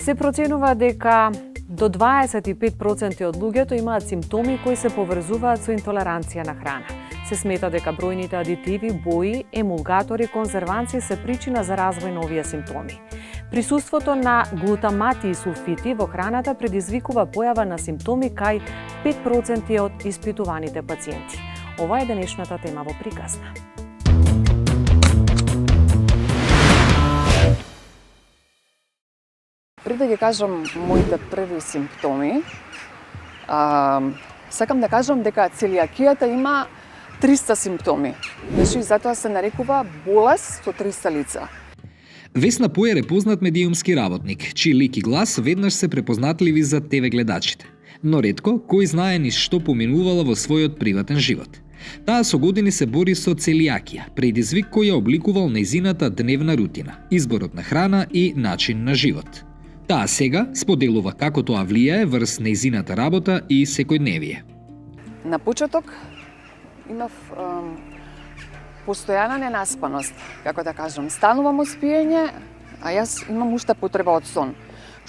Се проценува дека до 25% од луѓето имаат симптоми кои се поврзуваат со интолеранција на храна. Се смета дека бројните адитиви, бои, емулгатори, конзерванци се причина за развој на овие симптоми. Присуството на глутамати и сулфити во храната предизвикува појава на симптоми кај 5% од испитуваните пациенти. Ова е денешната тема во приказна. Пред да ги кажам моите први симптоми, сакам да кажам дека целијакијата има 300 симптоми. Значи, затоа се нарекува болест со 300 лица. Весна Поер е познат медиумски работник, чиј лик и глас веднаш се препознатливи за ТВ гледачите. Но ретко, кој знае ни што поминувала во својот приватен живот. Таа со години се бори со целијакија, предизвик кој ја обликувал нејзината дневна рутина, изборот на храна и начин на живот. Таа сега споделува како тоа влијае врз нејзината работа и секојдневие. На почеток имав постојана ненаспаност, како да кажам. Станувам од спиење, а јас имам уште потреба од сон.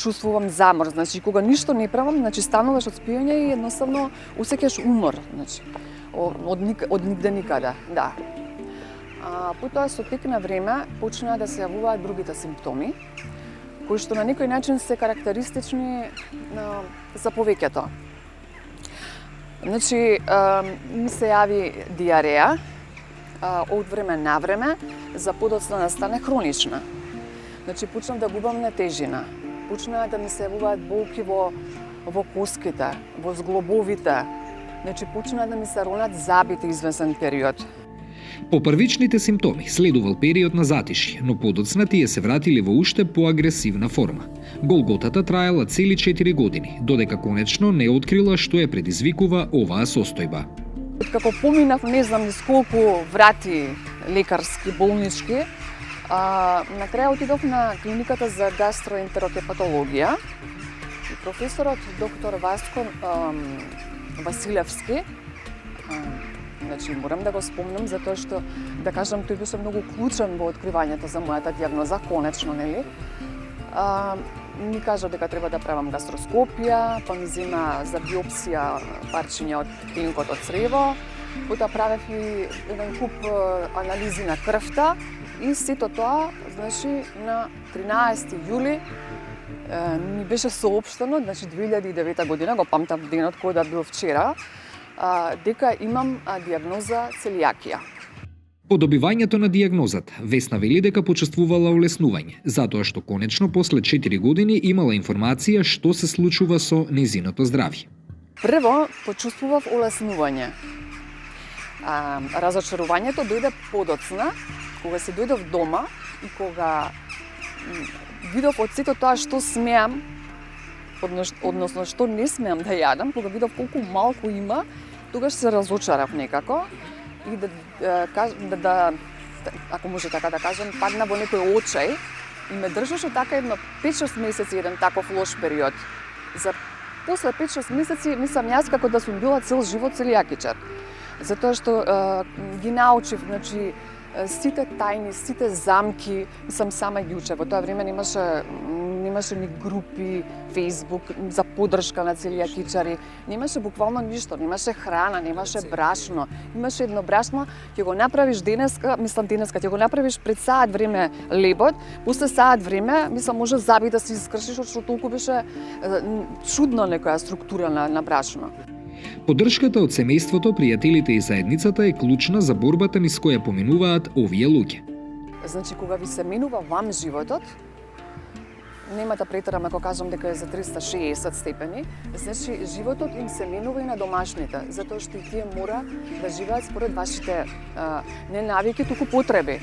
Чувствувам замор, значи кога ништо не правам, значи стануваш од спиење и едноставно усеќаш умор, значи од нигде никаде, да. Потоа со тек на време почнаа да се јавуваат другите симптоми, кои што на некој начин се карактеристични за повеќето. Значи, ми се јави диареја, од време на време, за подоцна да стане хронична. Значи, почнав да губам на тежина, почнаа да ми се јавуваат болки во коските, во зглобовите, значи, почнаа да ми се ронат забите извесен период. По првичните симптоми следувал период на затишје, но подоцна тие се вратили во уште поагресивна форма. Голготата траела цели 4 години, додека конечно не открила што ја предизвикува оваа состојба. Како поминав, не знам низ колку врати лекарски, болнички, на крај отидов на клиниката за гастроентерохепатологија и професорот доктор Васко Василевски, значи морам да го спомнам затоа што, да кажам, тој беше многу клучен во откривањето за мојата дијагноза, конечно, нели? Ми кажа дека треба да правам гастроскопија, па ми зема за биопсија парчиња од клинкот од црево, потоа правев и еден куп анализи на крвта и сето тоа, значи, на 13 јули ми беше соопштено, значи 2009 година, го памтам денот кој да бил вчера, дека имам дијагноза целијакија. По добивањето на дијагнозата, Весна вели дека почувствувала улеснување, затоа што конечно после 4 години имала информација што се случува со нејзиното здравје. Прво, почувствував улеснување. Разочарувањето дојде подоцна, кога се дојдов дома и кога видов од сето тоа што смеам, односно што не смеам да јадам, кога видов колку малку има, тогаш се разочарав некако и ако може така да кажам, падна во некој очај и ме држеше така едно 5-6 месеци, еден таков лош период. За после 5-6 месеци мислам јас како да сум била цел живот целијакичар. Затоа што ги научив, значи, сите тајни, сите замки, мислам сама ги учев. Во тоа време немаше ни групи, Facebook за поддршка на целијакичари, немаше буквално ништо, немаше храна, немаше брашно, имаше едно брашно, ќе го направиш денеска, ќе го направиш пред саат време лебот, после саат време, може заби да се искршиш, што толку беше чудно некоја структура на брашно. Поддршката од семејството, пријателите и заедницата е клучна за борбата низ која поминуваат овие луѓе. Значи, кога ви се менува вам животот, нема да претерам ако кажам дека е за 360 степени, значи животот им се менува и на домашните, затоа што и тие мора да живеат според вашите не навики, туку потреби.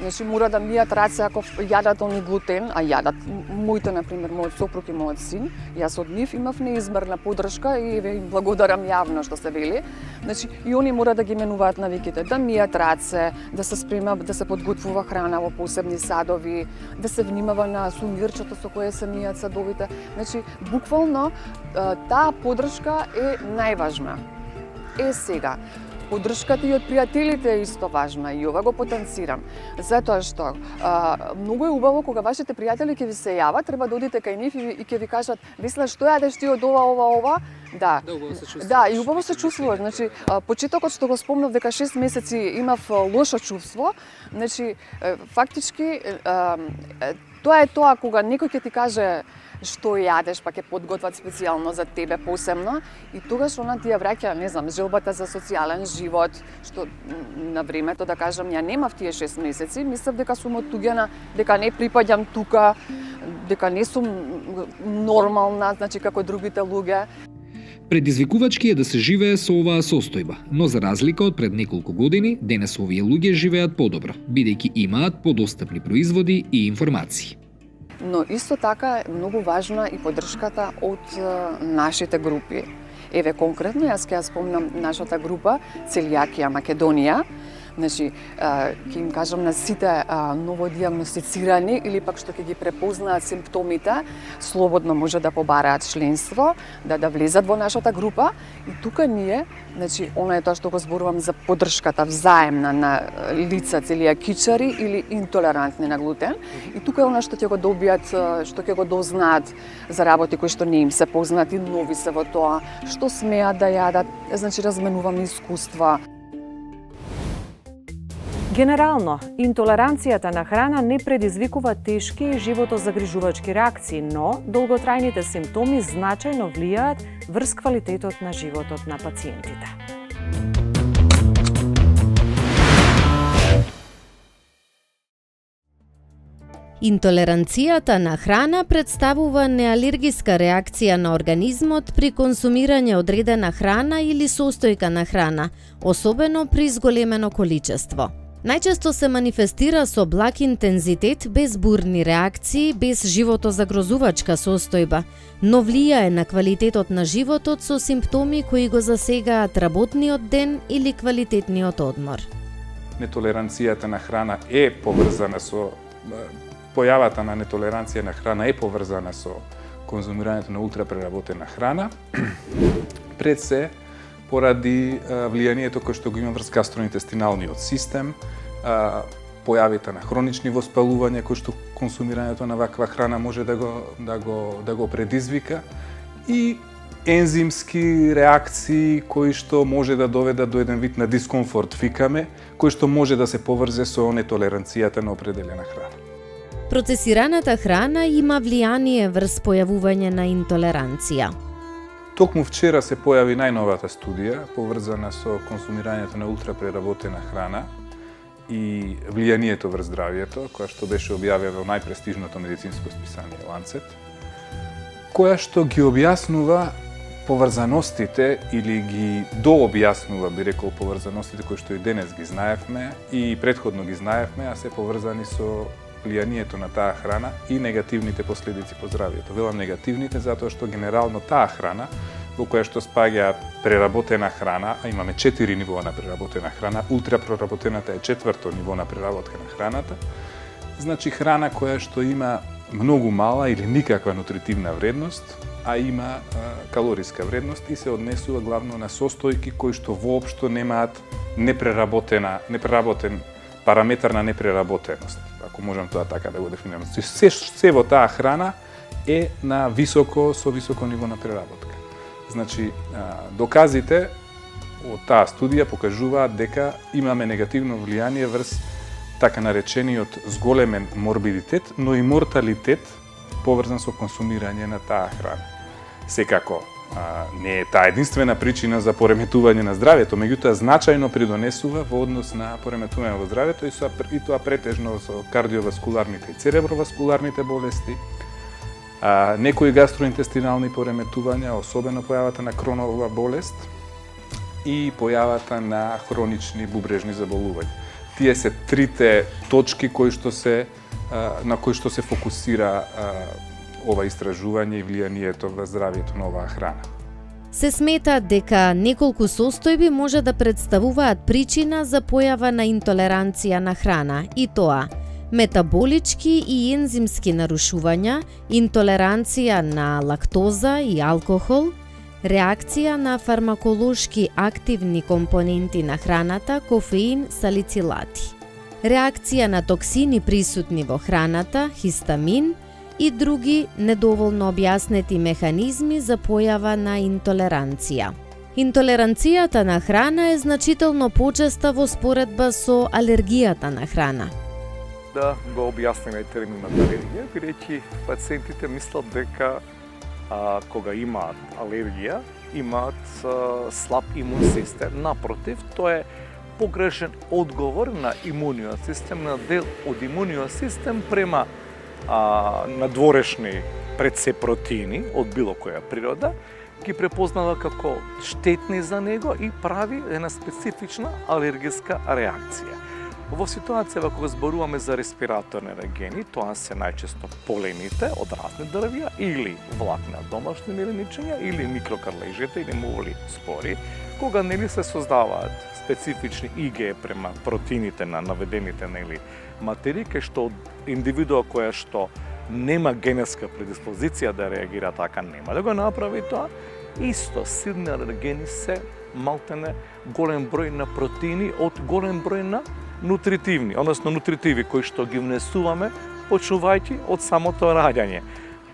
Значи мора да мијат раце ако јадат они глутен, а јадат моите, например, мојот сопруг и мојот син, јас од нив имав неизмерна поддршка и им благодарам јавно што се вели. Значи и они мора да ги менуваат навиките, да мијат раце, да се спрема, да се подготвува храна во посебни садови, да се внимава на сумирчето со кое се мијат садовите. Значи буквално таа поддршка е најважна. Сега, Поддршката и од пријателите е исто важна и ова го потенцирам. Затоа што многу е убаво кога вашите пријатели ќе ви се јават, треба да одите кај нив и ќе ви кажат: "Весела, што јадеш ти од ова?" Да. Да, и убаво се чувствуваш. Значи, почетокот што го спомнав дека 6 месеци имав лошо чувство, значи фактички тоа е тоа кога некој ќе ти каже што јадеш, па ќе подготват специјално за тебе посебно и тогаш она ти ја враќа, не знам, желбата за социјален живот, што на времето, да кажам, ја немав тие 6 месеци, мислев дека сум оттуѓена, дека не припаѓам тука, дека не сум нормална, значи како другите луѓе. Предизвикувачки е да се живее со оваа состојба, но за разлика од пред неколку години, денес овие луѓе живеат подобро, бидејќи имаат подостапни производи и информации. Но исто така е многу важна и поддршката од нашите групи. Еве конкретно, јас ќе ја спомнам нашата група Целијакија Македонија. Значи, ќе им кажам на сите новодиагностицирани или пак што ќе ги препознаат симптомите, слободно може да побараат членство, да влезат во нашата група. И тука ние, значи, она е тоа што го зборувам за поддршката взаемна на лица целијакичари или интолерантни на глутен. И тука е она што ќе го добијат, што ќе го дознаат за работи кои што не им се познати, нови се во тоа, што смеат да јадат, значи разменуваме искуства. Генерално, интолеранцијата на храна не предизвикува тешки и животозагрижувачки реакции, но долготрајните симптоми значајно влијаат врз квалитетот на животот на пациентите. Интолеранцијата на храна представува неалергиска реакција на организмот при консумирање одредена храна или состојка на храна, особено при зголемено количество. Најчесто се манифестира со благ интензитет, без бурни реакции, без животозагрозувачка состојба, но влијае на квалитетот на животот со симптоми кои го засегаат работниот ден или квалитетниот одмор. Нетолеранцијата на храна е поврзана со појавата на нетолеранција на храна е поврзана со конзумирањето на ултрапреработена храна. Пред се поради влијанието кое што го има врз гастроинтестиналниот систем, појавите на хронични воспалувања кои што консумирањето на ваква храна може да го предизвика и ензимски реакции кои што може да доведат до еден вид на дискомфорт, викаме, кој што може да се поврзе со нетолеранцијата на определена храна. Процесираната храна има влијание врз појавување на интолеранција. Токму вчера се појави најновата студија поврзана со консумирањето на ултрапреработена храна и влијанието врз здравјето, која што беше објавена во најпрестижното медицинско списание Lancet, која што ги објаснува поврзаностите или ги дообјаснува, би рекол, поврзаностите кои што и денес ги знаевме и претходно ги знаевме, а се поврзани со влијанието на таа храна и негативните последици по здравјето. Велам негативните затоа што генерално таа храна, во која што спаѓа преработена храна, а имаме 4 нивоа на преработена храна, ултрапроработената е 4-то ниво на преработка на храната, значи храна која што има многу мала или никаква нутритивна вредност, а има калориска вредност и се однесува главно на состојки кои што воопшто немаат непреработен параметар на непреработеност, ако можам тоа така да го дефинирам. Се во таа храна е на со високо ниво на преработка. Значи, доказите од таа студија покажуваат дека имаме негативно влијание врз така наречениот зголемен морбидитет, но и морталитет поврзан со консумирање на таа храна. Секако, не е таа единствена причина за пореметување на здравјето, меѓутоа значајно придонесува во однос на пореметување во здравјето и тоа претежно со кардиоваскуларните и цереброваскуларните болести, некои гастроинтестинални пореметувања, особено појавата на Кронова болест и појавата на хронични бубрежни заболувања. Тие се трите точки на кои што се фокусира ова истражување и влијанието во здравјето на оваа храна. Се смета дека неколку состојби може да представуваат причина за појава на интолеранција на храна, и тоа метаболички и ензимски нарушувања, интолеранција на лактоза и алкохол, реакција на фармаколошки активни компоненти на храната, кофеин, салицилати, реакција на токсини присутни во храната, хистамин и други недоволно објаснети механизми за појава на интолеранција. Интолеранцијата на храна е значително почеста во споредба со алергијата на храна. Да го објасниме терминот алергија, бидејќи пациентите мислат дека кога имаат алергија, имаат слаб имун систем. Напротив, тоа е погрешен одговор на имуниот систем, на дел од имуниот систем према надворешни пред се протеини од било која природа, ги препознава како штетни за него и прави една специфична алергиска реакција. Во ситуација кога зборуваме за респираторни алергени, тоа се најчесто полените од разни дрвја или влакна домашни миреничења или микрокарлежите или мувли спори, кога нели се создаваат специфични ИГ према протеините на наведените нели материи, кај што индивидуа која што нема генетска предиспозиција да реагира така, нема да го направи тоа. Исто силни алергени се малтене голем број на протеини од голем број на нутритивни, односно нутритиви кои што ги внесуваме почнувајќи од самото раѓање.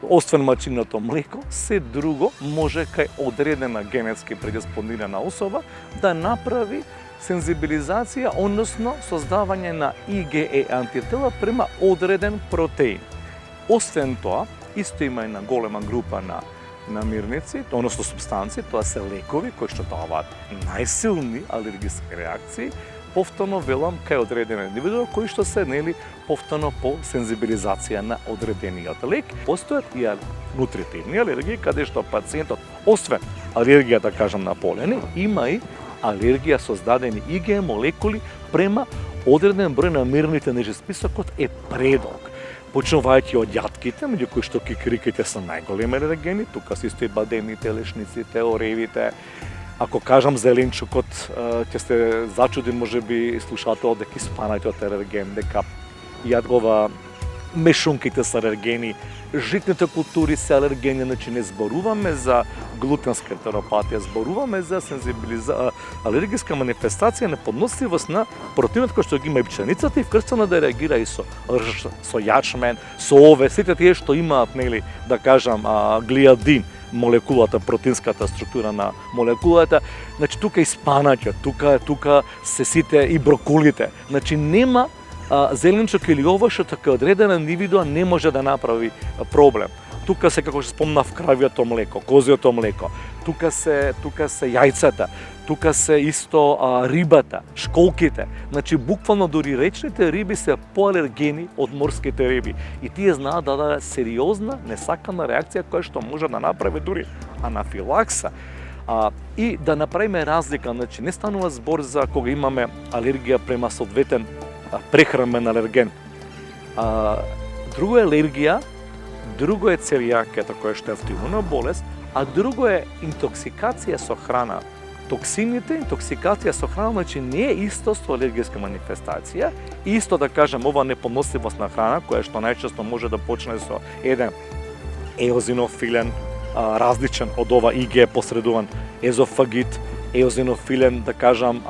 Освен мачиното млеко, се друго може кај одредена генетски предиспонирана особа да направи сензибилизација, односно создавање на IgE антитела према одреден протеин. Освен тоа, исто има една голема група на намирници, односно субстанции, тоа се лекови кои што даваат најсилни алергиски реакции, повторно велам кај одреден индивидуа кои што се нели повторно по сензибилизација на одредениот лек. Постојат и нутритивни алергии каде што пациентот освен алергија да кажам на полени, има и алергија создадени IgE молекули према одреден број намирените ниже списокот е предолг. Почнувајќи од јатките, меѓу кои што кикириките се најголеми алергени, тука се исто и бадемите, лешниците, оревите. Ако кажам зеленчукот, ќе се зачуди можеби слушателот дека испанајот е алерген, дека јадгова мешунките се алергени, житните култури се алергени, значи не зборуваме за глутенска ентеропатија, зборуваме за алергиска манифестација на подносливост на протеинот кој што ги има и пченицата и вкрстено да реагира и со јачмен, со ове, сите тие што имаат нели да кажам глиадин, молекулата, протеинската структура на молекулата, значи тука и спанаќот, тука се сите и броколите. Значи нема зеленчук или ова што така одредена индивидуа не може да направи проблем. Тука се, како што спомнав, кравјото млеко, козјото млеко, тука се јајцата, тука се исто рибата, школките. Значи буквално дури речните риби се поалергени од морските риби и тие знаат да дадат сериозна несакана реакција која што може да направи дури анафилакса. И да направиме разлика, значи не станува збор за кога имаме алергија према соодветен прехранен алерген. Друго е алергија, друго е целијакијата која што е автоимуна болест, а друго е интоксикација со храна. Токсините, интоксикација со храна, значи не е исто со алергиска манифестација, исто да кажем ова непоносливост на храна, која што најчесто може да почне со еден еозинофилен, различен од ова IgE посредуван езофагит, еозинофилен, да кажам,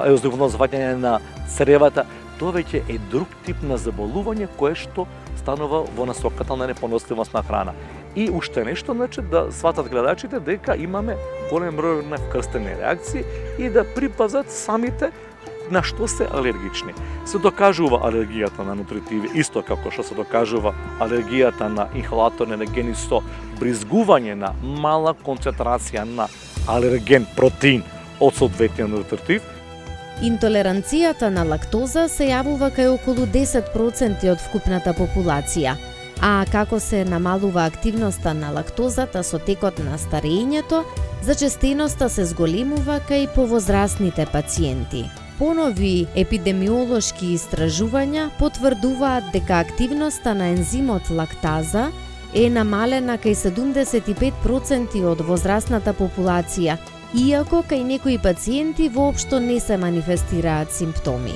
еозинофилно зваѓање на цревата, тоа веќе е друг тип на заболување кое што станува во насоката на непоносливост на храна. И уште нешто, значи, да сватат гледачите дека имаме голем број на вкрстени реакции и да припазат самите на што се алергични. Се докажува алергијата на нутритиви, исто како што се докажува алергијата на инхалаторни алергени со бризгување на мала концентрација на алерген протеин од соодветниот нутритив. Интолеранцијата на лактоза се јавува кај околу 10% од вкупната популација, а како се намалува активноста на лактозата со текот на старењето, зачестеноста се зголемува кај повозрасните пациенти. Понови епидемиолошки истражувања потврдуваат дека активноста на ензимот лактаза е намалена кај 75% од возрастната популација, иако кај некои пациенти воопшто не се манифестираат симптоми.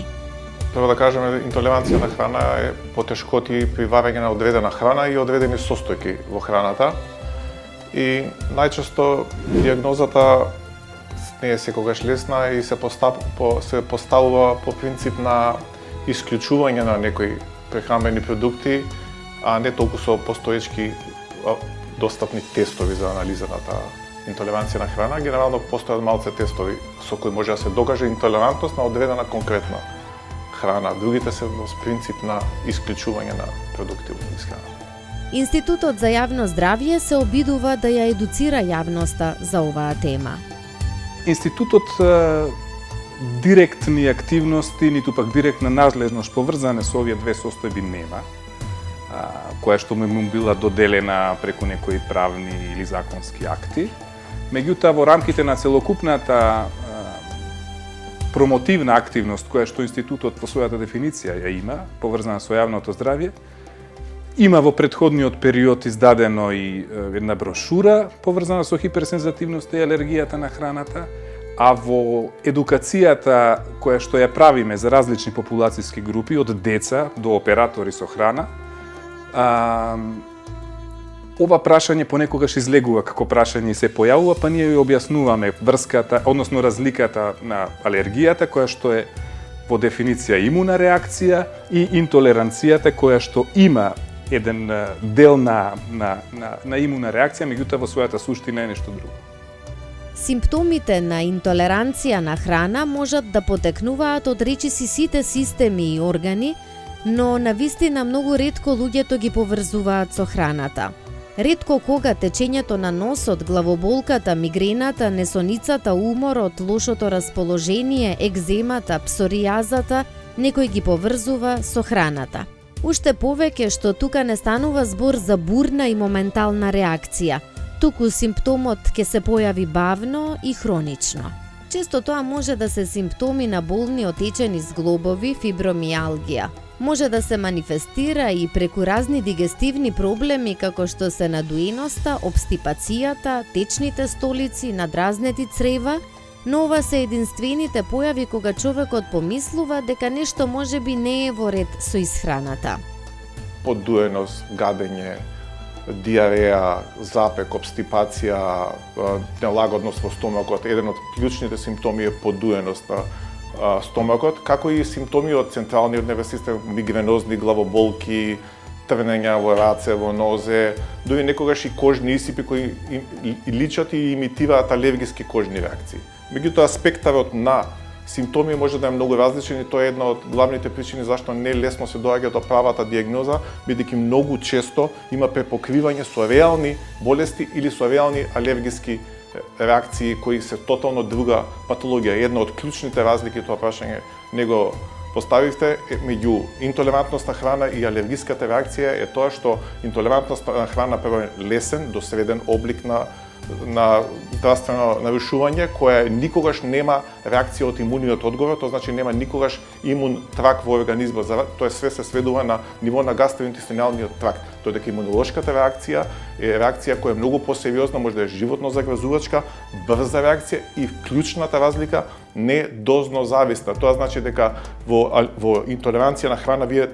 Треба да кажеме, интолеранција на храна е потешкоти при варење на одредена храна и одредени состојки во храната. и најчесто диагнозата не е секогаш лесна и се поставува по принцип на исклучување на некои прехранбени продукти, а не толку со постоечки достапни тестови за анализа на таа интолеранција на храна. Генерално постојат малце тестови со кои може да се докаже интолерантност на одредена конкретна храна. Другите се во принцип на исклучување на продукти од храната. Институтот за јавно здравје се обидува да ја едуцира јавноста за оваа тема. Институтот директни активности, ниту пак директна надлежност поврзане со овие две состојби нема, која што му била доделена преку некои правни или законски акти. Меѓутоа, во рамките на целокупната промотивна активност која што институтот по својата дефиниција ја има, поврзана со јавното здравје, има во претходниот период издадено и една брошура поврзана со хиперсензитивноста и алергијата на храната, а во едукацијата која што ја правиме за различни популацијски групи, од деца до оператори со храна, ова прашање понекогаш излегува како прашање и се појавува, па ние ја објаснуваме врската, односно разликата на алергијата, која што е во дефиниција имуна реакција, и интолеранцијата која што има еден дел на имуна реакција, меѓутоа во својата суштина е нешто друго. Симптомите на интолеранција на храна можат да потекнуваат од речиси сите системи и органи, но навистина многу ретко луѓето ги поврзуваат со храната. Ретко кога течењето на носот, главоболката, мигрената, несоницата, уморот, лошото расположение, екземата, псоријазата, некој ги поврзува со храната. Уште повеќе што тука не станува збор за бурна и моментална реакција, туку симптомот ќе се појави бавно и хронично. Често тоа може да се симптоми на болни отечени зглобови, фибромијалгија. Може да се манифестира и преку разни дигестивни проблеми како што се надуеноста, обстипацијата, течните столици, надразнети црева, но ова се единствените појави кога човекот помислува дека нешто можеби не е во ред со исхраната. Подуеност, гадење, диареја, запек, обстипација, нелагодност во стомакот. Еден од клучните симптоми е подуеност на стомакот, како и симптоми од централниот нервен систем, мигренозни главоболки, трнења во раце, во нозе, дури некогаш и кожни исипи кои личат и имитираат алергиски кожни реакции. Меѓутоа, спектарот на симптоми може да е многу различен и тоа е една од главните причини зашто не лесно се доаѓа до правата диагноза, бидејќи многу често има препокривање со реални болести или со реални алергиски реакции кои се тотално друга патологија. Една од клучните разлики, тоа прашање не го поставивте, меѓу интолерантност на храна и алергиската реакција е тоа што интолерантност на храна прво е лесен до среден облик на здравствено нарушување, која никогаш нема реакција од имуниот одговор, тоа значи нема никогаш имун трак во организмот, тоа све се сведува на ниво на гастроинтестиналниот тракт. Додека имунолошката реакција е реакција која е многу посериозна, може да е животно загрозувачка, брза реакција и клучната разлика не дозно зависна. Тоа значи дека во интолеранција на храна вие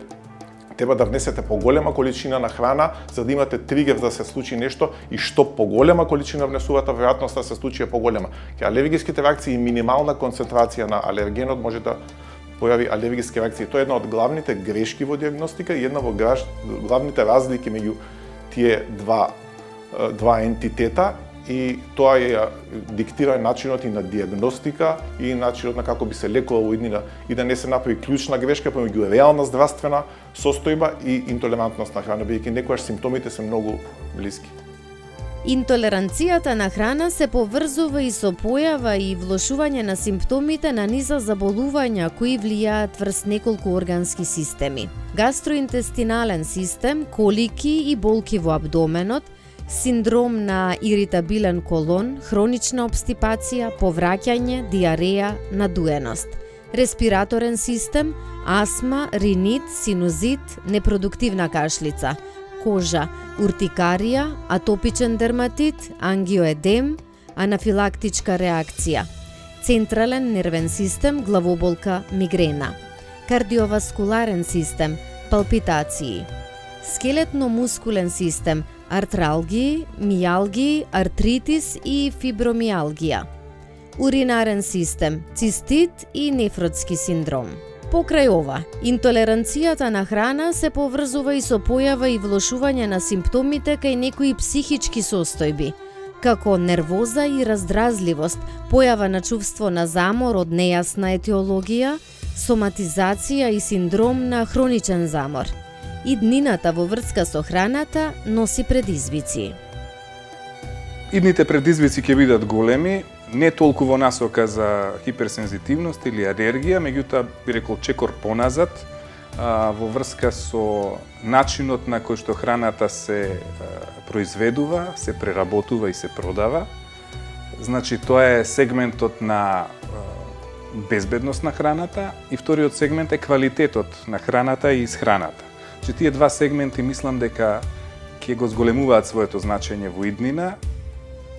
треба да внесете поголема количина на храна за да имате тригер да се случи нешто и што поголема количина внесувате, веројатноста да се случи е поголема. Ке алергиските реакции и минимална концентрација на алергенот може да појави алергиски реакции. Тоа е една од главните грешки во диагностика и една од главните разлики меѓу тие два ентитета, и тоа ја диктира начинот и на диагностика и начинот на како би се лекувало иднина и да не се направи клучна грешка помеѓу реална здравствена состојба и интолерантност на храна, бидејќи некогаш симптомите се многу блиски. Интолеранцијата на храна се поврзува и со појава и влошување на симптомите на низа заболувања кои влијаат врз неколку органски системи. Гастроинтестинален систем, колики и болки во абдоменот, синдром на иритабилен колон, хронична обстипација, повраќање, диареја, надуеност. Респираторен систем, астма, ринит, синузит, непродуктивна кашлица, кожа, уртикарија, атопичен дерматит, ангиоедем, анафилактичка реакција. Централен нервен систем, главоболка, мигрена. Кардиоваскуларен систем, палпитации. Скелетно-мускулен систем, артралгии, мијалгии, артритис и фибромијалгија, уринарен систем, цистит и нефротски синдром. Покрај ова, интолеранцијата на храна се поврзува и со појава и влошување на симптомите кај некои психички состојби, како нервоза и раздразливост, појава на чувство на замор од нејасна етиологија, соматизација и синдром на хроничен замор. Иднината во врска со храната носи предизвици. Идните предизвици ќе бидат големи, не толку во насока за хиперсензитивност или алергија, меѓутоа би рекол чекор поназад, во врска со начинот на кој што храната се произведува, се преработува и се продава. Значи, тоа е сегментот на безбедност на храната и вториот сегмент е квалитетот на храната и исхраната. Че тие два сегменти мислам дека ќе го зголемуваат своето значење во иднина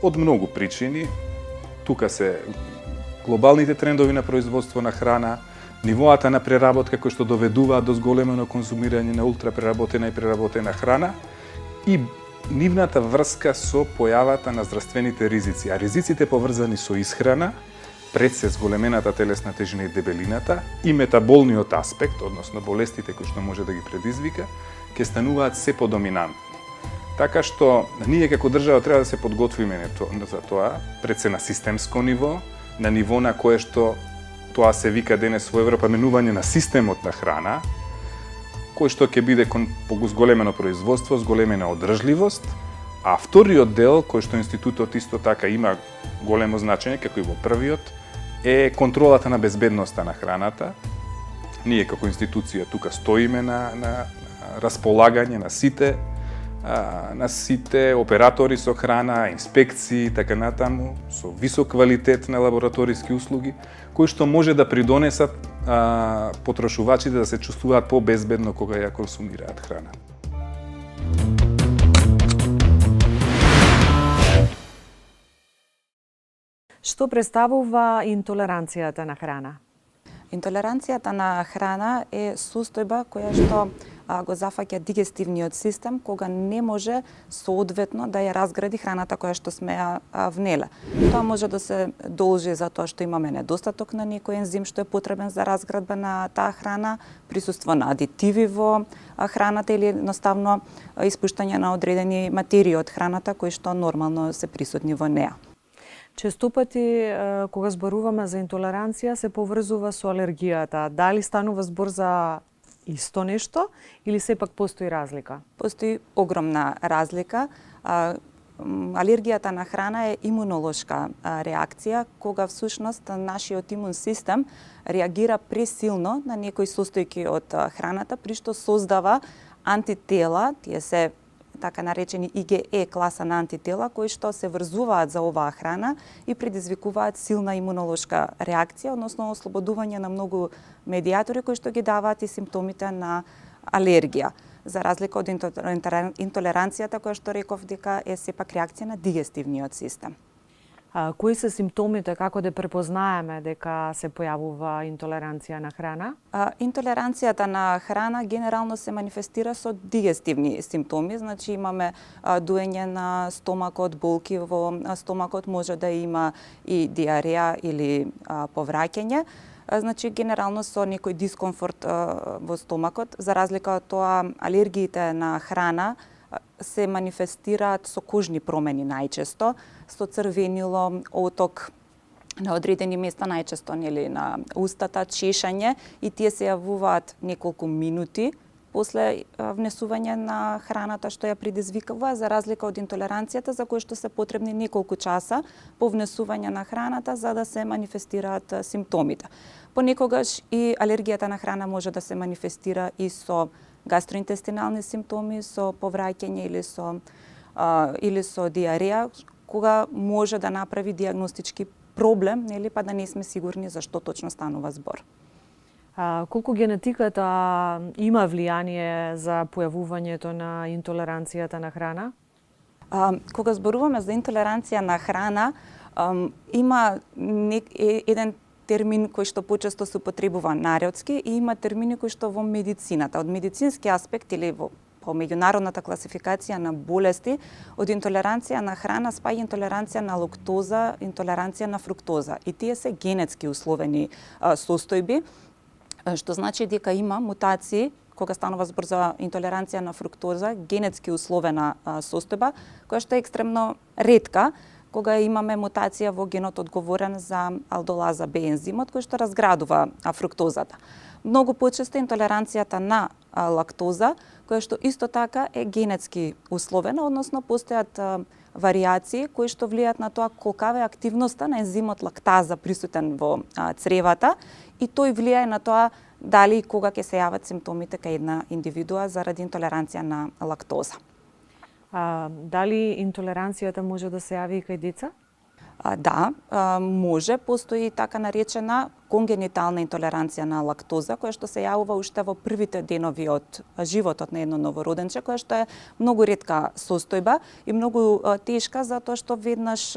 од многу причини. Тука се глобалните трендови на производство на храна, нивоата на преработка кои што доведуваат до зголемено конзумирање на ултрапреработена и преработена храна и нивната врска со појавата на здравствените ризици. А ризиците поврзани со исхрана, пред се зголемената телесна тежина и дебелината и метаболниот аспект, односно болестите кои што може да ги предизвика, ќе стануваат се подоминантни. Така што ние како држава треба да се подготвиме за тоа, пред се на системско ниво, на ниво на кое што тоа се вика денес во Европа менување на системот на храна, кој што ќе биде кон зголемено производство, зголемена одржливост, а вториот дел, кој што институтот исто така има големо значење, како и во првиот, е контролата на безбедноста на храната. Ние како институција тука стоиме на располагање на сите оператори со храна, инспекции и така натаму, со висок квалитет на лабораториски услуги, кои што може да придонесат потрошувачите да се чувствуваат побезбедно кога ја консумираат храна. Што представува интолеранцијата на храна? Интолеранцијата на храна е состојба која што го зафаќа дигестивниот систем, кога не може соодветно да ја разгради храната која што сме ја внеле. Тоа може да се должи за тоа што имаме недостаток на некој ензим што е потребен за разградба на таа храна, присуство на адитиви во храната или едноставно испуштање на одредени материи од храната кои што нормално се присутни во неа. Често пати, кога зборуваме за интолеранција, се поврзува со алергијата. Дали станува збор за исто нешто или сепак постои разлика? Постои огромна разлика. Алергијата на храна е имунолошка реакција, кога всушност нашиот имун систем реагира пресилно на некои состојки од храната, при што создава антитела, тие се така наречени IgE класа на антитела, кои што се врзуваат за оваа храна и предизвикуваат силна имунолошка реакција, односно ослободување на многу медиатори кои што ги даваат и симптомите на алергија. За разлика од интолеранцијата, која што реков дека е сепак реакција на дигестивниот систем. Кои се симптомите, како да препознаеме дека се појавува интолеранција на храна? Интолеранцијата на храна генерално се манифестира со дигестивни симптоми, значи имаме дуење на стомакот, болки во стомакот, може да има и диареја или повраќање. Значи генерално со некој дискомфорт во стомакот, за разлика од тоа алергиите на храна се манифестираат со кожни промени најчесто, со црвенило, оток на одредени места, најчесто нели на устата, чешање, и тие се јавуваат неколку минути после внесување на храната што ја предизвикува, за разлика од интолеранцијата за кој што се потребни неколку часа по внесување на храната за да се манифестираат симптомите. Понекогаш и алергијата на храна може да се манифестира и со гастроинтестинални симптоми, со повраќање или со диареја, кога може да направи диагностички проблем, нели, па да не сме сигурни за што точно станува збор. Колку генетиката има влијание за појавувањето на интолеранцијата на храна? Кога зборуваме за интолеранција на храна, има еден термин кој што почесто се употребува народски и има термини кои што во медицината, од медицински аспект или во по меѓународната класификација на болести, од интолеранција на храна спаѓа интолеранција на лактоза, интолеранција на фруктоза. И тие се генетски условени состојби, што значи дека има мутации кога станува збор за интолеранција на фруктоза, генетски условена состојба, која што е екстремно ретка, кога имаме мутација во генот одговорен за алдолаза Б ензимот, кој што разградува фруктозата. Многу почесто интолеранцијата на лактоза, која што исто така е генетски условена, односно постојат варијации кои што влијаат на тоа колкава е активноста на ензимот лактаза присутен во цревата и тој влијае на тоа дали и кога ќе се јават симптомите кај една индивидуа заради интолеранција на лактоза. Дали интолеранцијата може да се јави и кај деца? Да, може, постои така наречена конгенитална интолеранција на лактоза, која што се јавува уште во првите денови од животот на едно новороденче, која што е многу ретка состојба и многу тешка, затоа што веднаш,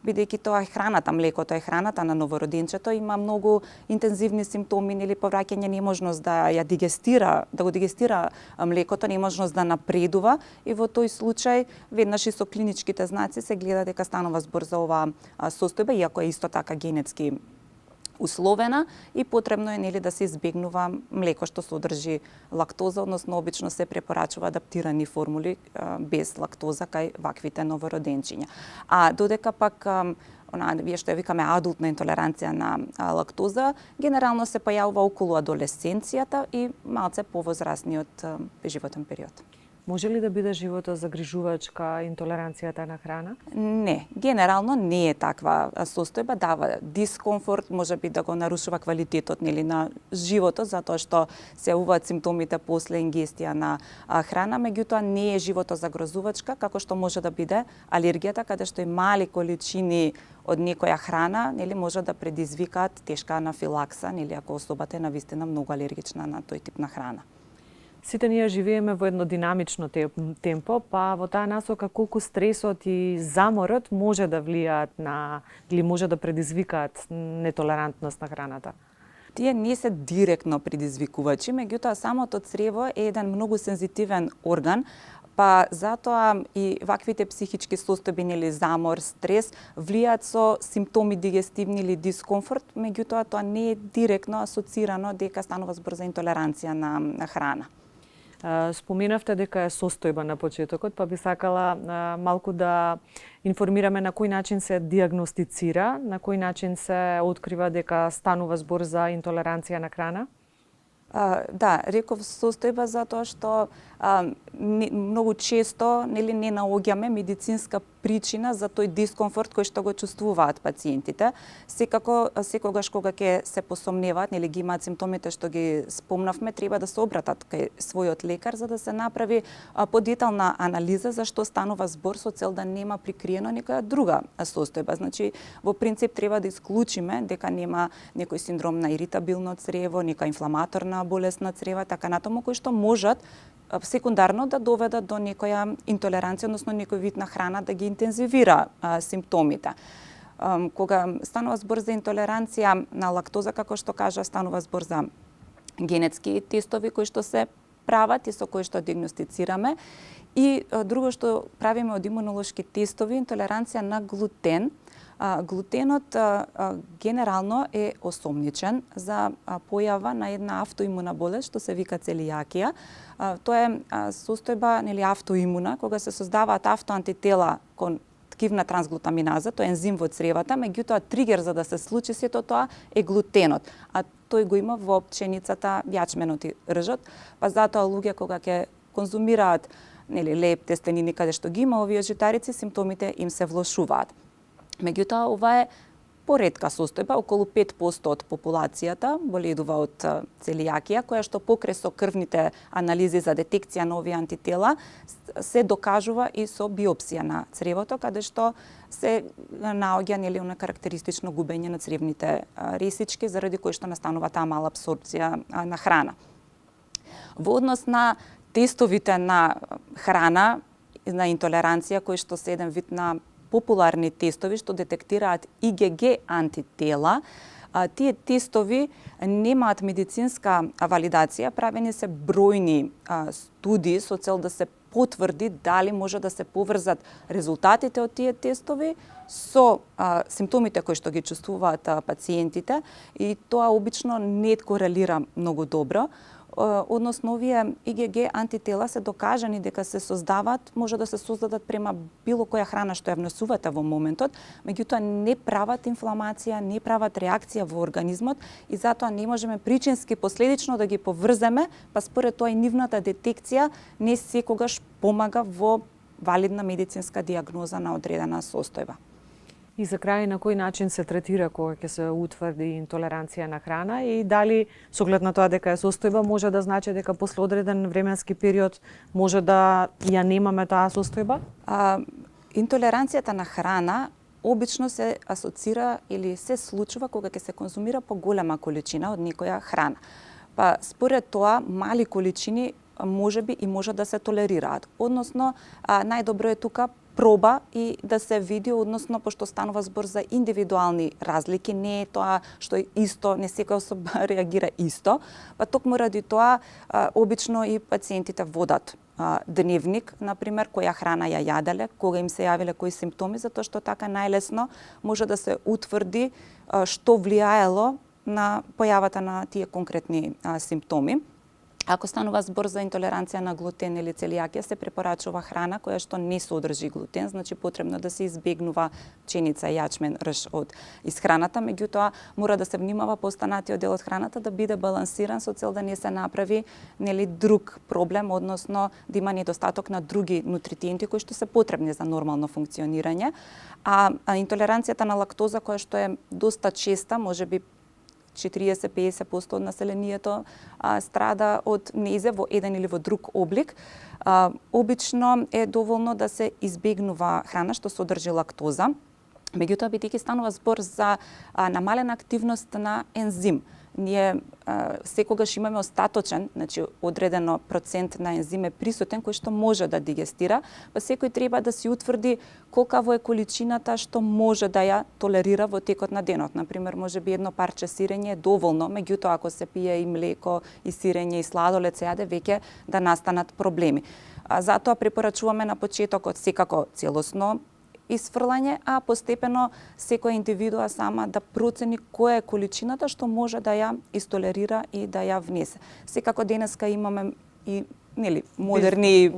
бидејќи тоа е храната, млекото е храната на новороденчето, има многу интензивни симптоми, нели повраќање, неможност да ја дигестира, да го дигестира млекото, неможност да напредува и во тој случај веднаш и со клиничките знаци се гледа дека станува збор за оваа состојба, иако е исто така генетски условена и потребно е нели да се избегнува млеко што содржи лактоза, односно обично се препорачува адаптирани формули без лактоза кај ваквите новороденчиња. А додека пак вие што ја викаме адултна интолеранција на лактоза, генерално се појавува околу адолесценцијата и малце повозрасниот животен период. Може ли да биде животот загрижувачка интолеранцијата на храна? Не, генерално не е таква состојба, дава дискомфорт, може би да го нарушува квалитетот нели на животот, затоа што се јавуваат симптомите после ингестија на храна, меѓутоа не е животозагрозувачка, како што може да биде алергијата, каде што и мали количини од некоја храна нели може да предизвикаат тешка анафилакса, нели ако особата е навистина многу алергична на тој тип на храна. Сите ние живееме во едно динамично темпо, па во таа насока колку стресот и заморот може да влијаат на или може да предизвикаат нетолерантност на храната? Тие не се директно предизвикувачи, меѓутоа самото црево е еден многу сензитивен орган, па затоа и ваквите психички состојби, нели замор, стрес, влијаат со симптоми дигестивни или дискомфорт, меѓутоа тоа не е директно асоцирано дека станува збор за интолеранција на храна. Споменавте дека е состојба на почетокот, па би сакала малку да информираме на кој начин се диагностицира, на кој начин се открива дека станува збор за интолеранција на храна? Да, реков состојба затоа што многу често нели не наоѓаме медицинска причина за тој дискомфорт кој што го чувствуваат пациентите. Секогаш кога ќе се посомневаат, нели ги имаат симптомите што ги спомнавме, треба да се обратат кај својот лекар за да се направи подетална анализа за што станува збор со цел да нема прикриено некоја друга состојба. Значи, во принцип треба да исклучиме дека нема некој синдром на иритабилно црево, нека инфламаторна болест на црева, така натаму, кои што можат секундарно да доведат до некоја интолеранција, односно некој вид на храна да ги интензивира симптомите. Кога станува збор за интолеранција на лактоза, како што кажа, станува збор за генетски тестови кои што се прават и со кои што диагностицираме. И друго што правиме од имунолошки тестови, интолеранција на глутен. Глутенот генерално е осомничен за појава на една автоимуна болест што се вика целијакија. Тоа е состојба нели автоимуна кога се создаваат автоантитела кон ткивна трансглутаминаза, тоа е ензим во цревата, меѓутоа тригер за да се случи сето тоа е глутенот. А тој го има во пченицата, јачменот и ржот, па затоа луѓе кога ќе конзумираат нели леб, тестенини каде што ги има овие житарици, симптомите им се влошуваат. Меѓутоа, ова е поретка состојба, околу 5% од популацијата боледува од целијакија, која што покрај со крвните анализи за детекција на овие антитела се докажува и со биопсија на цревото, каде што се наоѓа нели на карактеристично губење на цревните ресички, заради кои што настанува таа мала апсорбција на храна. Во однос на тестовите на храна, на интолеранција, кои што се еден вид на популарни тестови што детектираат ИГГ антитела, Тие тестови немаат медицинска валидација, правени се бројни студии со цел да се потврди дали може да се поврзат резултатите од тие тестови со симптомите кои што ги чувствуваат пациентите, и тоа обично не корелира многу добро. Односно, овие IgG антитела се докажани дека се создаваат, може да се создадат према било која храна што ја внесувате во моментот, меѓутоа не прават инфламација, не прават реакција во организмот и затоа не можеме причински последично да ги поврземе, па според тоа и нивната детекција не секогаш помага во валидна медицинска дијагноза на одредена состојба. И за крај, на кој начин се третира кога ќе се утврди интолеранција на храна и дали, со оглед на тоа дека е состојба, може да значи дека после одреден временски период може да ја немаме таа состојба? Интолеранцијата на храна обично се асоцира или се случува кога ќе се конзумира поголема количина од некоја храна. Па според тоа, мали количини можеби и може да се толерираат. Односно, најдобро е тука проба и да се види, односно, пошто станува збор за индивидуални разлики, не е тоа што е исто, не секоја особа реагира исто, па токму ради тоа обично и пациентите водат дневник, например, која храна ја јаделе, кога им се јавиле кои симптоми, затоа што така најлесно може да се утврди што влијаело на појавата на тие конкретни симптоми. Ако станува збор за интолеранција на глутен или целијакија, се препорачува храна која што не содржи глутен, значи потребно да се избегнува пченица и јачмен рж од исхраната, меѓутоа мора да се внимава по останатиот дел од храната да биде балансиран со цел да не се направи друг проблем, односно да има недостаток на други нутритиенти кои што се потребни за нормално функционирање. А интолеранцијата на лактоза, која што е доста честа, можеби 40-50% од населението страда од незе во еден или во друг облик. Обично е доволно да се избегнува храна што содржи лактоза, меѓутоа бидејќи станува збор за намалена активност на ензим. Ние секогаш имаме остаточен, значи одредено процент на ензим е присутен кој што може да дигестира, па секој треба да си утврди колкава е количината што може да ја толерира во текот на денот. Например, може би едно парче сирење е доволно, меѓутоа ако се пие и млеко, и сирење, и сладолед се јаде, веќе да настанат проблеми. Затоа препорачуваме на почетокот секако целосно исфрлање, а постепено секоја индивидуа сама да процени која е количината што може да ја истолерира и да ја внесе. Секако денеска имаме и модерни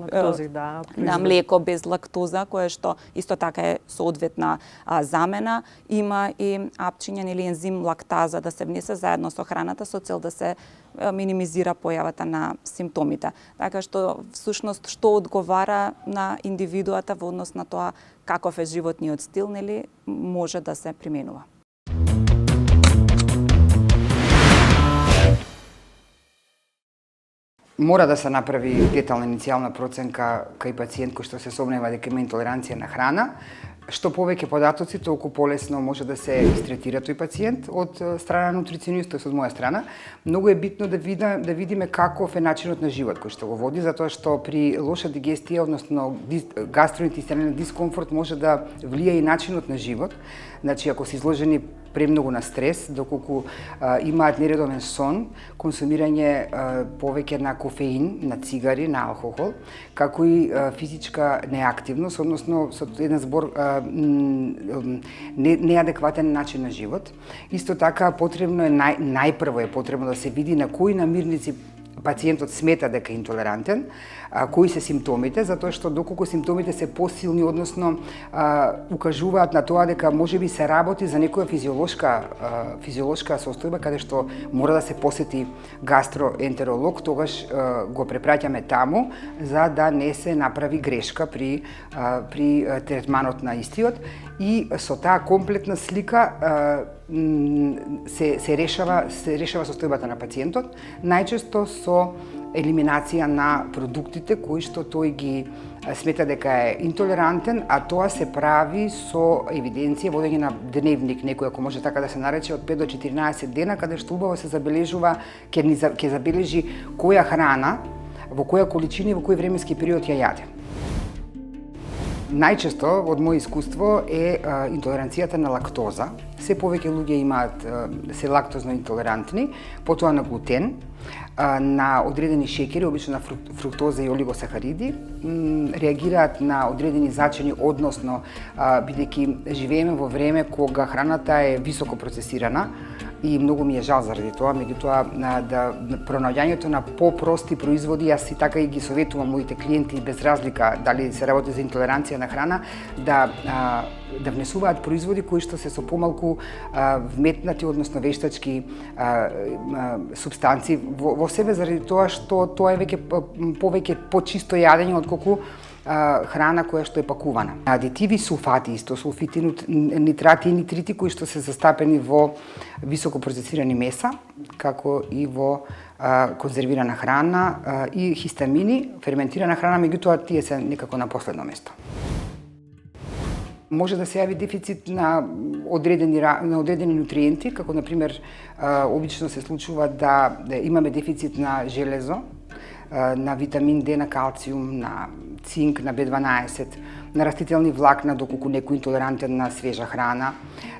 на млеко без лактоза, кое што исто така е соодветна замена. Има и апчињен или ензим лактаза да се внесе заедно со храната со цел да се минимизира појавата на симптомите. Така што всушност што одговара на индивидуата во однос на тоа каков е животниот стил, може да се применува. Мора да се направи детална иницијална проценка кај пациент кој што се сомнева дека има интолеранција на храна. Што повеќе податоци, толку полесно може да се истретира тој пациент од страна на нутриционист, тоест од моја страна. Многу е битно да видиме каков е начинот на живот кој што го води, затоа што при лоша дигестија, односно гастроинтестинален дискомфорт може да влие и начинот на живот. Значи, ако се изложени премногу на стрес, доколку имаат нередовен сон, консумирање повеќе на кофеин, на цигари, на алкохол, како и физичка неактивност, односно со еден збор неадекватен начин на живот. Исто така потребно е најпрво е потребно да се види на кои намирници пациентот смета дека е интолерантен, кои се симптомите, затоа што доколку симптомите се посилни, односно укажуваат на тоа дека можеби се работи за некоја физиолошка состојба каде што мора да се посети гастроентеролог, тогаш го препраќаме таму за да не се направи грешка при третманот на истиот и со таа комплетна слика се решава состојбата на пациентот, најчесто со елиминација на продуктите кои што тој ги смета дека е интолерантен, а тоа се прави со евиденција, водење на дневник, некој ако може така да се нарече, од 5 до 14 дена, каде што убаво се забележува, ќе забележи која храна, во која количина и во кој временски период ја јаде. Најчесто, од моје искуство, е интолеранцијата на лактоза. Се повеќе луѓе имаат се лактозно интолерантни, потоа на глутен, на одредени шеќери, обично на фруктоза и олигосахариди, реагираат на одредени зачини, односно бидејќи живееме во време кога храната е високо процесирана, и многу ми е жал заради тоа, меѓутоа да пронаоѓањето на попрости производи, јас и така и ги советувам моите клиенти без разлика дали се работи за интолеранција на храна, да внесуваат производи кои што се со помалку вметнати, односно вештачки супстанции во себе, заради тоа што тоа е повеќе почисто јадење отколку храна која што е пакувана. Адитиви, сулфати, истосулфити, нитрати и нитрити кои што се застапени во високо процесирани меса, како и во конзервирана храна и хистамини, ферментирана храна, меѓутоа тие се некако на последно место. Може да се јави дефицит на одредени нутриенти, како например обично се случува да имаме дефицит на железо, на витамин Д, на калциум, на цинк, на B12, на растителни влакна, доколку некој интолерантен на свежа храна,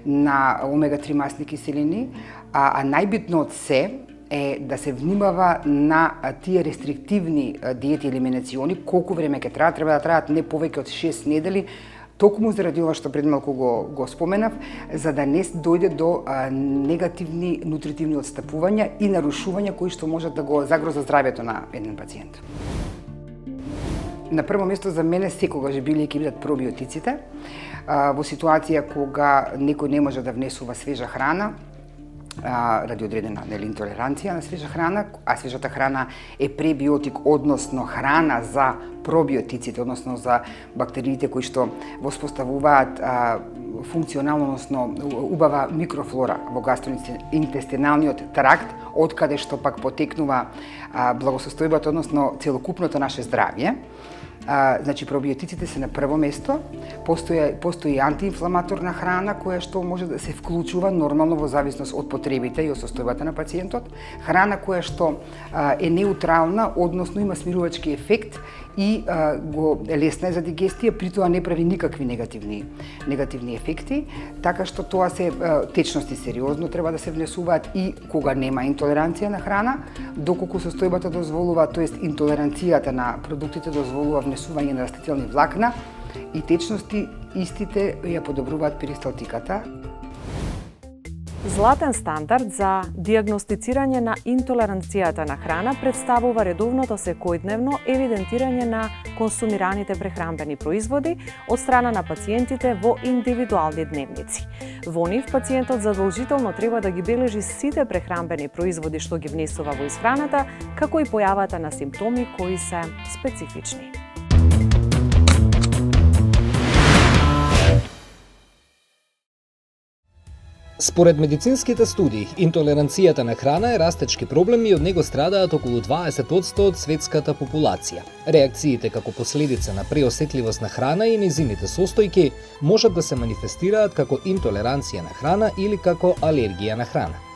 на омега-3 масни киселини, а најбитно од се е да се внимава на тие рестриктивни диети елиминациони, колку време ќе треба да траат не повеќе од 6 недели, токму заради ова што пред малку го споменав, за да не дојде до негативни нутритивни отстапувања и нарушувања кои што можат да го загрозат здравјето на еден пациент. На прво место за мене секогаш биле ќе бидат пробиотиците. Во ситуација кога некој не може да внесува свежа храна, ради одредена интолеранција на свежа храна, а свежата храна е пребиотик, односно храна за пробиотиците, односно за бактериите кои што воспоставуваат функционално, односно убава микрофлора во гастроинтестиналниот тракт, од каде што пак потекнува благосостојбата, односно целокупното наше здравје. Значи, пробиотиците се на прво место, постои антиинфламаторна храна која што може да се вклучува нормално во зависност од потребите и од состојбата на пациентот, храна која што е неутрална, односно има смирувачки ефект и лесна е за дигестија, при тоа не прави никакви негативни ефекти, така што тоа се течности сериозно треба да се внесуваат и кога нема интолеранција на храна, доколку состојбата дозволува, тоест интолеранцијата на продуктите дозволува внесување на растителни влакна и течности, истите ја подобруваат перисталтиката. Златен стандард за дијагностицирање на интолеранцијата на храна представува редовното секојдневно евидентирање на консумираните прехранбени производи од страна на пациентите во индивидуални дневници. Во нив пациентот задолжително треба да ги бележи сите прехранбени производи што ги внесува во исхраната, како и појавата на симптоми кои се специфични. Според медицинските студии, интолеранцијата на храна е растечки проблем и од него страдаат околу 20% од светската популација. Реакциите како последица на преосетливост на храна и нејзините состојки можат да се манифестираат како интолеранција на храна или како алергија на храна.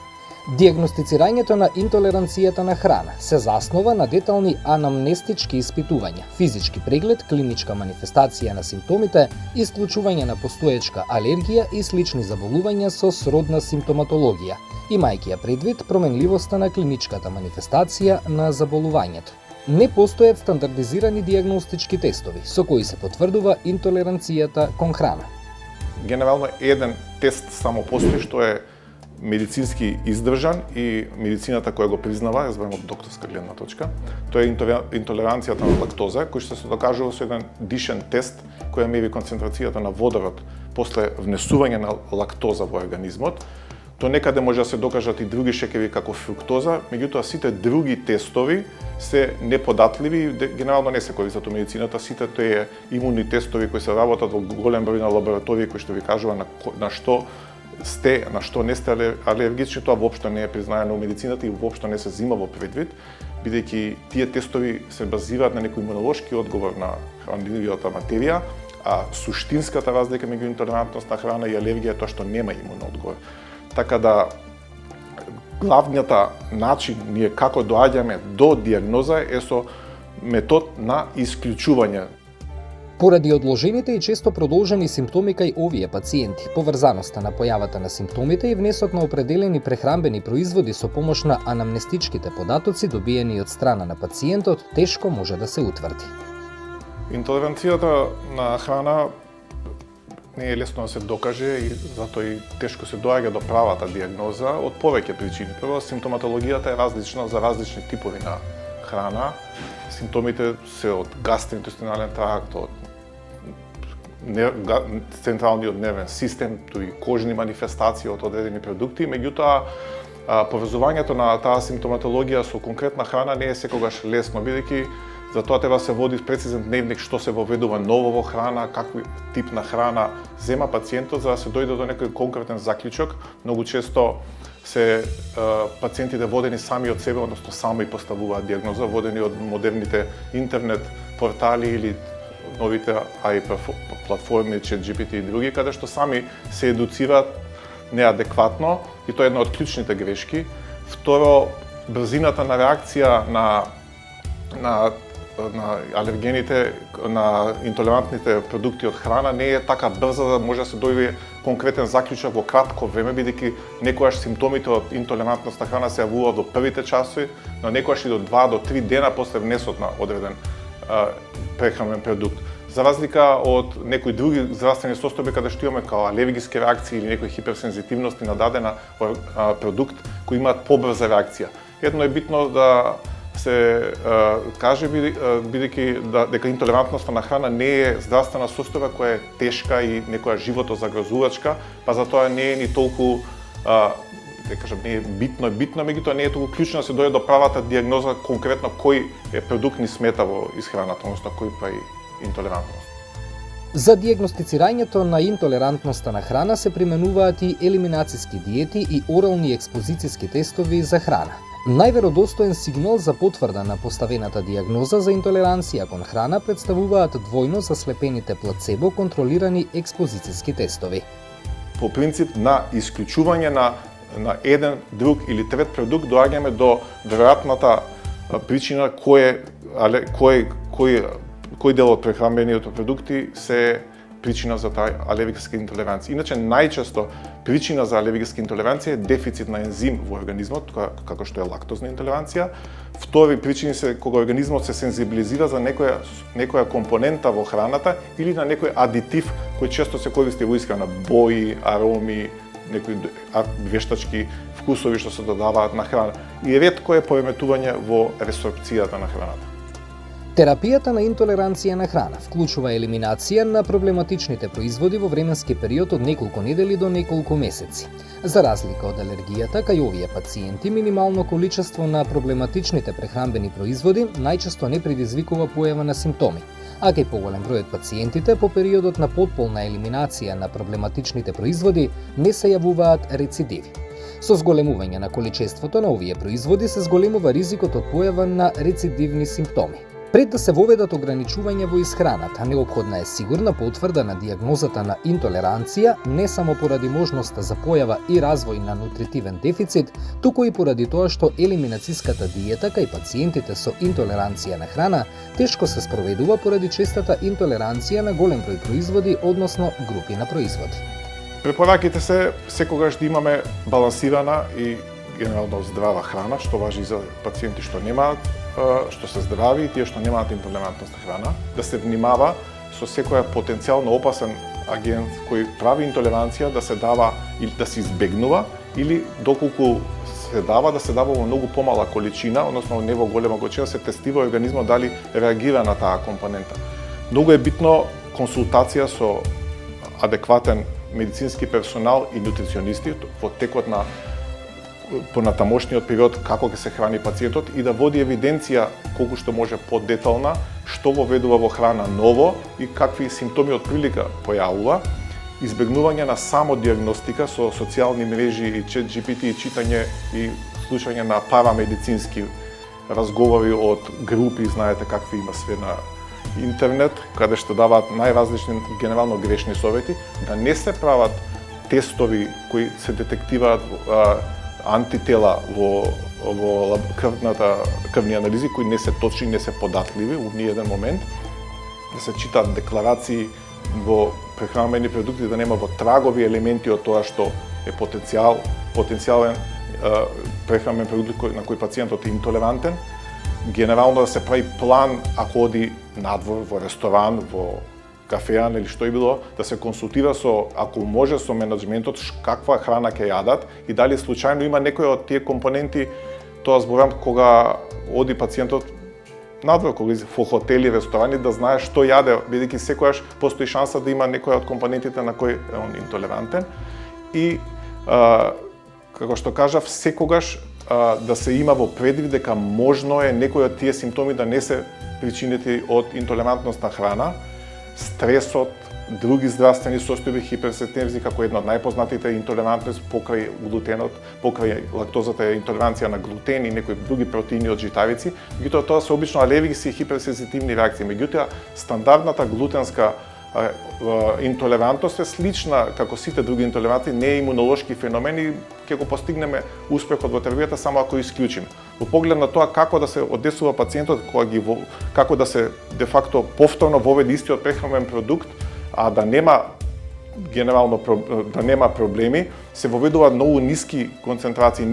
Дијагностицирањето на интолеранцијата на храна се заснова на детални анамнестички испитувања, физички преглед, клиничка манифестација на симптомите, исклучување на постоечка алергија и слични заболувања со сродна симптоматологија, имајќи ја предвид променливоста на клиничката манифестација на заболувањето. Не постојат стандардизирани дијагностички тестови со кои се потврдува интолеранцијата кон храна. Генерално еден тест само постои што е медицински издржан и медицината која го признава, јас од докторска гледна точка, тоа е интолеранцијата на лактоза, кој што се докажува со еден дишен тест која мери концентрацијата на водород после внесување на лактоза во организмот. Тоа некаде може да се докажат и други шеќери како фруктоза, меѓутоа сите други тестови се неподатливи, генерално не се користат во медицината, сите тие имуни тестови кои се работат во голем број на лаборатории кои што ви кажува на што сте, на што не сте алергични, тоа воопшто не е признаено во медицината и воопшто не се зима во предвид, бидејќи тие тестови се базираат на некој имунолошки одговор на хранливата материја, а суштинската разлика меѓу интолерантност на храна и алергија е тоа што нема имунен одговор. Така да главниот начин ние како доаѓаме до дијагноза е со метод на исклучување. Поради одложените и често продолжени симптоми кај овие пациенти, поврзаноста на појавата на симптомите и внесот на определени прехранбени производи со помош на анамнестичките податоци добиени од страна на пациентот, тешко може да се утврди. Интолеранцијата на храна не е лесно да се докаже и затоа и тешко се доаѓа до правата диагноза од повеќе причини. Прво, симптоматологијата е различна за различни типови на храна. Симптомите се од гастроинтестинален тракт, од централниот нервен систем, туи кожни манифестации од одредени продукти, меѓутоа поврзувањето на таа симптоматологија со конкретна храна не е секогаш лесно, бидејќи за тоа треба се води прецизен дневник што се воведува ново во храна, какви тип на храна зема пациентот за да се дојде до некој конкретен заклучок. Многу често се пациентите водени сами од себе, односно сами поставуваат диагноза, водени од модерните интернет портали или новите AI платформи, ChatGPT и други, каде што сами се едуцираат неадекватно и тоа е една од клучните грешки. Второ, брзината на реакција на алергените, на интолерантните продукти од храна не е така брза да може да се дојде конкретен заклучок во кратко време, бидејќи некогаш симптомите од интолерантност на храна се јавуваат во првите часови, но некогаш и до 2 до 3 дена после внесот на одреден прехранбен продукт. За разлика од некои други здравствени состојби каде што имаме као алергиски реакции или некои хиперсензитивности на дадена продукт кои имаат побрза реакција. Едно е битно да се каже бидејќи дека интолерантноста на храна не е здравствена состојба која е тешка и некоја животозагрозувачка, па затоа не е ни толку да кажам, не е битно, меѓутоа не е толку клучно да се дојде до правата диагноза конкретно кој продукт ни смета во исхраната, односно кој прави интолерантност. За диагностицирањето на интолерантноста на храна се применуваат и елиминациски диети и орални експозициски тестови за храна. Најверодостоен сигнал за потврда на поставената диагноза за интолеранција кон храна представуваат двојно заслепените плацебо контролирани експозициски тестови. По принцип на исклучување на еден, друг или трет продукт доаѓаме до веројатната причина кој дел од прехранбениот продукти се причина за таа алергиска интолеранција. Иначе најчесто причина за алергиска интолеранција е дефицит на ензим во организмот, како што е лактозна интолеранција. Втори причини се кога организмот се сензибилизира за некоја компонента во храната или на некој адитив кој често се користи во исхрана, бои, ароми, некои вештачки вкусови што се додаваат на храна. И ретко е пореметување во ресорпцијата на храната. Терапијата на интолеранција на храна вклучува елиминација на проблематичните производи во временски период од неколку недели до неколку месеци. За разлика од алергијата, кај овие пациенти минимално количество на проблематичните прехранбени производи најчесто не предизвикува појава на симптоми, а кај поголем број од пациентите по периодот на потполна елиминација на проблематичните производи не се јавуваат рецидиви. Со зголемување на количеството на овие производи се зголемува ризикот од појава на рецидивни симптоми. Пред да се воведат ограничувања во исхраната, неопходна е сигурна потврда на диагнозата на интолеранција, не само поради можноста за појава и развој на нутритивен дефицит, туку и поради тоа што елиминациската диета кај пациентите со интолеранција на храна тешко се спроведува поради честата интолеранција на голем број производи, односно групи на производи. Препораките се секогаш да имаме балансирана и генерално здрава храна, што важи и за пациенти што немаат, што се здрави и тие што немаат интолерантност на храна, да се внимава со секоја потенцијално опасен агент кој прави интолеранција да се дава или да се избегнува или доколку се дава да се дава во многу помала количина, односно не во голема количина, се тестира организмот дали реагира на таа компонента. Многу е битно консултација со адекватен медицински персонал и нутриционисти во текот на понатамошниот период како ќе се храни пациентот и да води евиденција колку што може подетална што воведува во храна ново и какви симптоми од прилика појавува, избегнување на самодиагностика со социјални мрежи и ChatGPT и читање и слушање на парамедицински разговори од групи, знаете какви има све на интернет, каде што даваат најразлични генерално грешни совети, да не се прават тестови кои се детективаат антитела во крвни анализи кои не се точни, не се податливи у ни еден момент. да се читаат декларации во прехранбени продукти, да нема во трагови елементи од тоа што е потенцијален прехранбен продукт на кој пациентот е интолерантен. Генерално да се прави план ако оди надвор, во ресторан, во кафеан или што и било, да се консултира со, ако може, со менеджментот каква храна ќе јадат и дали случајно има некој од тие компоненти, тоа зборам кога оди пациентот надвор, кога во хотели, ресторани, да знае што јаде, бидејќи секогаш постои шанса да има некој од компонентите на кој е он интолерантен. И, како што кажав, секогаш да се има во предвид дека можно е некој од тие симптоми да не се причинети од интолерантност на храна, стресот, други здравствени состојби, хиперсензивни како една од најпознатите интолерантност покрај глутенот, покрај лактозата е интолеранција на глутен и некои други протеини од житарици, меѓутоа тоа се обично алергиски и хиперсензитивни реакции. Меѓутоа стандардната глутенска интолерантност е слична како сите други интолеранти, не е имунолошки феномен и ќе го постигнеме успехот во терапијата само ако исклучиме. Во поглед на тоа како да се одесува пациентот, како да се де факто повторно воведе истиот прехранбен продукт, а да нема генерално да нема проблеми, се воведува многу ниски концентрации,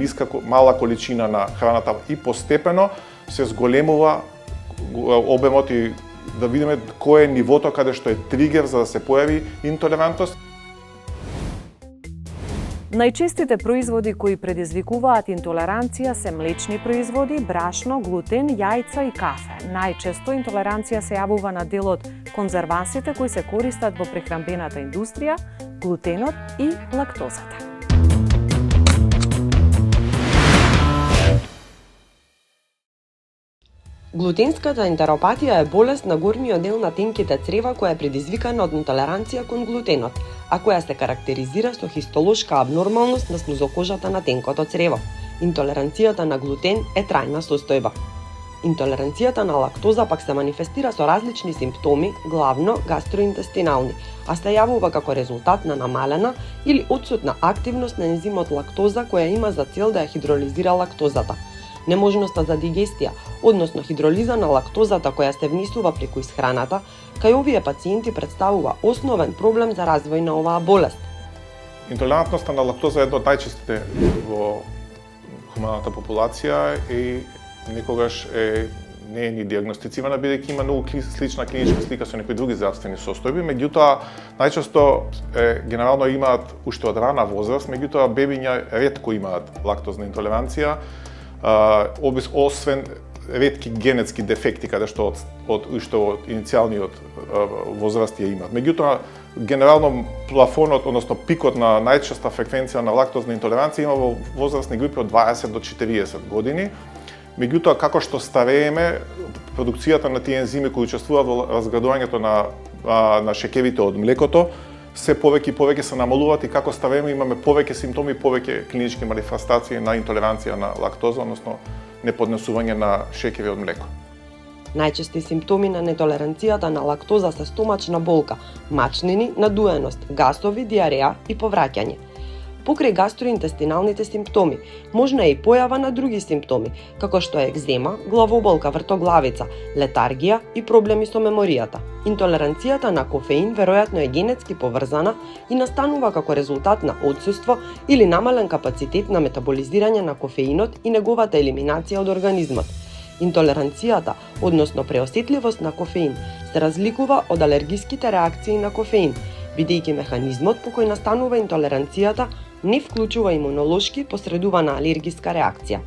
мала количина на храната и постепено се зголемува обемот и да видиме кој е нивото каде што е тригер за да се појави интолерантност. Најчестите производи кои предизвикуваат интолеранција се млечни производи, брашно, глутен, јајца и кафе. Најчесто интолеранција се јавува на дел од конзервансите кои се користат во прехранбената индустрија, глутенот и лактозата. Глутенската ентеропатија е болест на горниот дел на тенките црева која е предизвикана од интолеранција кон глутенот, а која се карактеризира со хистолошка абнормалност на слузокожата на тенкото црево. Интолеранцијата на глутен е трајна состојба. Интолеранцијата на лактоза пак се манифестира со различни симптоми, главно гастроинтестинални, а се јавува како резултат на намалена или отсутна активност на ензимот лактоза која има за цел да ја хидролизира лактозата. Неможноста за дигестија, односно хидролиза на лактозата која се внесува преку исхраната, кај овие пациенти представува основен проблем за развој на оваа болест. Интолерантноста на лактоза е една од најчестите во хуманата популација и некогаш не е ни диагностицирана, бидејќи има многу слична клиничка слика со некои други здравствени состојби, меѓутоа најчесто генерално имаат уште од рана возраст, меѓутоа бебиња ретко имаат лактозна интолеранција, освен ретки генетски дефекти каде што од иницијалниот возраст ја имаат. Меѓутоа, генерално плафонот, односно пикот на најчеста фреквенција на лактозна интолеранција има во возрастни групи од 20 до 40 години. Меѓутоа, како што старееме, продукцијата на тие ензими кои учествуваат во разградувањето на шеќерите од млекото се повеќе и повеќе се намалуваат и како старееме имаме повеќе симптоми, повеќе клинички манифестации на интолеранција на лактоза, односно неподнесување на шеќери од млеко. Најчести симптоми на нетолеранцијата на лактоза се стомачна болка, мачнини, надуеност, гасови, диареја и повраќање. Покрај гастроинтестиналните симптоми, можна е и појава на други симптоми, како што е екзема, главоболка, вртоглавица, летаргија и проблеми со меморијата. Интолеранцијата на кофеин веројатно е генетски поврзана и настанува како резултат на отсуство или намален капацитет на метаболизирање на кофеинот и неговата елиминација од организмот. Интолеранцијата, односно преосетливост на кофеин, се разликува од алергиските реакции на кофеин, бидејќи механизмот по кој настанува интолеранцијата не вклучува имунолошки посредувана алергиска реакција.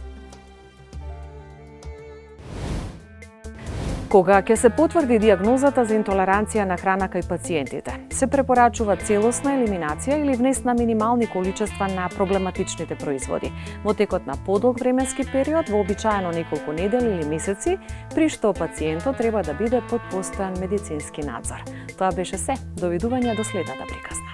Кога ќе се потврди диагнозата за интолеранција на храна кај пациентите, се препорачува целосна елиминација или внес на минимални количества на проблематичните производи во текот на подолг временски период, вообичаено неколку недели или месеци, при што пациентот треба да биде под постојан медицински надзор. Тоа беше се. Довидување до следната приказна.